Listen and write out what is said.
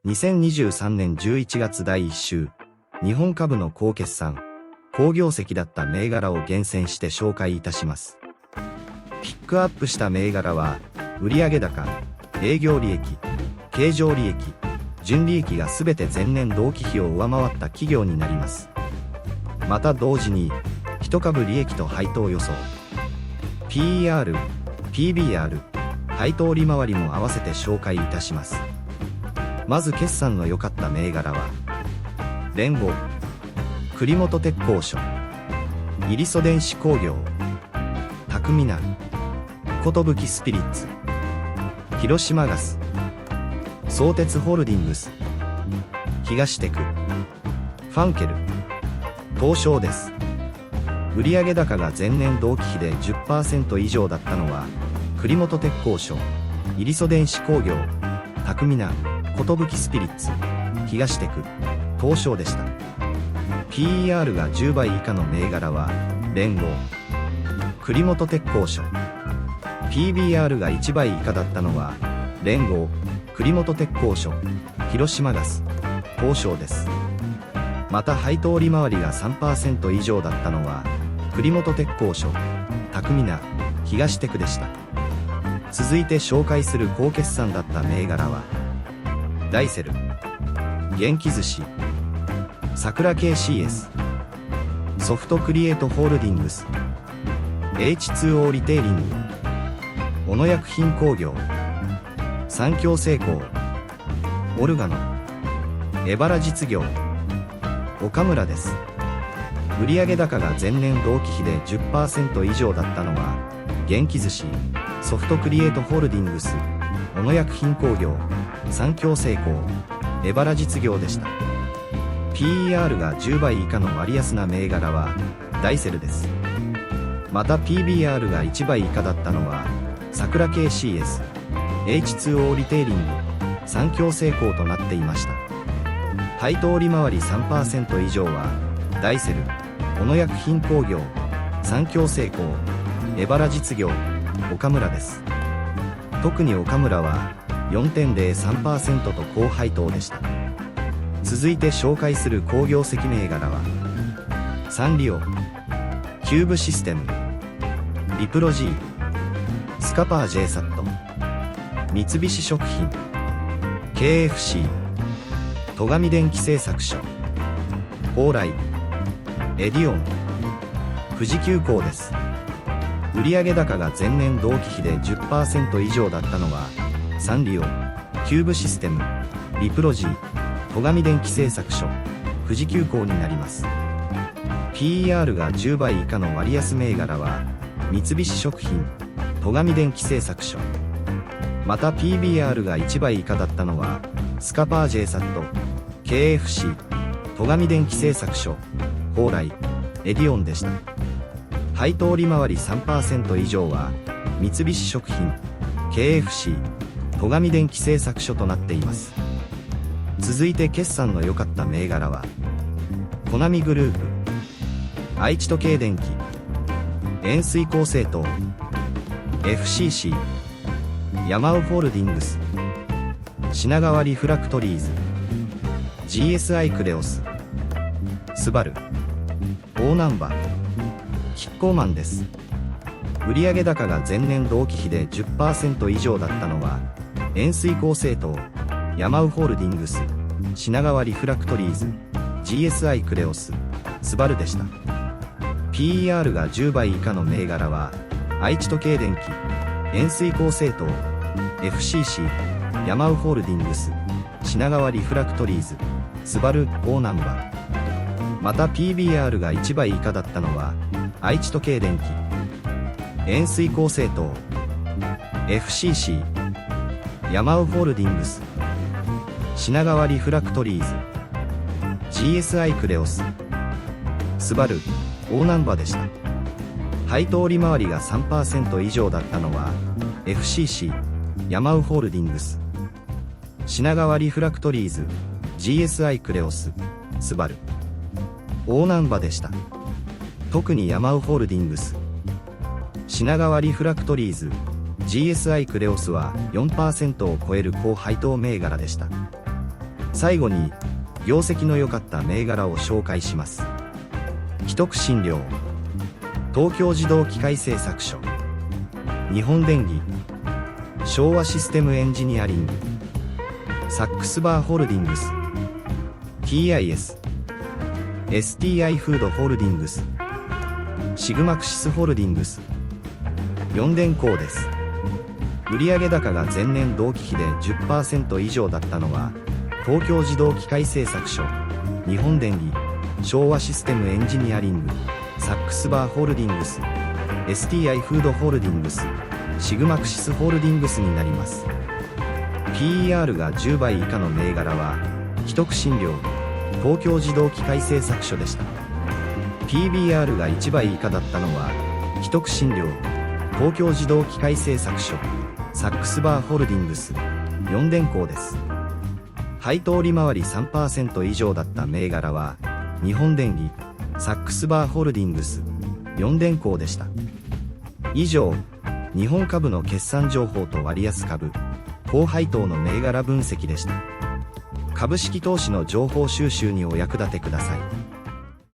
2023年11月第1週、日本株の好決算、好業績だった銘柄を厳選して紹介いたします。ピックアップした銘柄は、売上高、営業利益、経常利益、純利益がすべて前年同期比を上回った企業になります。また同時に、一株利益と配当予想、PER、PBR、配当利回りも合わせて紹介いたします。まず決算の良かった銘柄は、連合、栗本鉄工所、イリソ電子工業、タクミナ、寿スピリッツ、広島ガス、相鉄ホールディングス、東テク、ファンケル、東証です。売上高が前年同期比で 10% 以上だったのは、栗本鉄工所、イリソ電子工業、タクミナ、寿スピリッツ、東テク、東証でした。PER が10倍以下の銘柄は、連合、栗本鉄工所。PBR が1倍以下だったのは、連合、栗本鉄工所、広島ガス、東証です。また配当利回りが 3% 以上だったのは、栗本鉄工所、タクミナ、東テクでした。続いて紹介する好決算だった銘柄は、ダイセル、元気寿司、桜 KCS、ソフトクリエイトホールディングス、H2O リテイリング、小野薬品工業、三共製鋼、オルガノ、エバラ実業、岡村です。売上高が前年同期比で 10% 以上だったのは、元気寿司、ソフトクリエイトホールディングス、小野薬品工業、三共製鋼、エバラ実業でした。PER が10倍以下の割安な銘柄は、ダイセルです。また PBR が1倍以下だったのは、桜 KCS、H2O リテイリング、三共製鋼となっていました。配当利回り 3% 以上は、ダイセル、小野薬品工業、三共製鋼、エバラ実業、岡村です。特に岡村は 4.03% と高配当でした。続いて紹介する好業績銘柄は、サンリオ、キューブシステム、リプロ G、スカパー J サット、三菱食品、KFC、戸上電機製作所、蓬莱、エディオン、富士急行です。売上高が前年同期比で 10% 以上だったのは、サンリオ、キューブシステム、リプロ G、戸上電機製作所、富士急行になります。PER が10倍以下の割安銘柄は、三菱食品、戸上電機製作所。また PBR が1倍以下だったのは、スカパー J サット、KFC、戸上電機製作所、蓬莱、エディオンでした。配当利回り 3% 以上は、三菱食品、KFC、戸上電機製作所となっています。続いて決算の良かった銘柄は、コナミグループ、愛知時計電機、円錐高製糖、FCC、ヤマウホールディングス、品川リフラクトリーズ、GSI クレオス、スバル、大難波、キッコーマンです。売上高が前年同期比で 10% 以上だったのは、円錐高製糖、ヤマウホールディングス、品川リフラクトリーズ、GSI クレオス、スバルでした。PER が10倍以下の銘柄は、愛知時計電機、円錐高製糖、FCC、ヤマウホールディングス、品川リフラクトリーズ、スバル、大難波。また PBR が1倍以下だったのは、愛知時計電機、円錐高製糖、FCC、ヤマウホールディングス、品川リフラクトリーズ、GSI クレオス、スバル、大難波でした。配当利回りが 3% 以上だったのは、FCC、ヤマウホールディングス、品川リフラクトリーズ、GSI クレオス、スバル、大難波でした。特にヤマウホールディングス、品川リフラクトリーズ、GSI クレオスは 4% を超える高配当銘柄でした。最後に、業績の良かった銘柄を紹介します。秘匿診療、東京自動機械製作所、日本電機、昭和システムエンジニアリング、サックスバーホールディングス、TIS、STI フードホールディングス、シグマクシスホールディングス、4電工です。売上高が前年同期比で 10% 以上だったのは、東京自動機械製作所、日本電機、昭和システムエンジニアリング、サックスバーホールディングス、STI フードホールディングス、シグマクシスホールディングスになります。PER が10倍以下の銘柄は、秘匿診療、東京自動機械製作所でした。PBR が1倍以下だったのは、秘匿診療、東京自動機械製作所、サックスバーホールディングス、4電工です。配当利回り 3% 以上だった銘柄は、日本電機、サックスバーホールディングス、4電工でした。以上、日本株の決算情報と割安株、高配当の銘柄分析でした。株式投資の情報収集にお役立てください。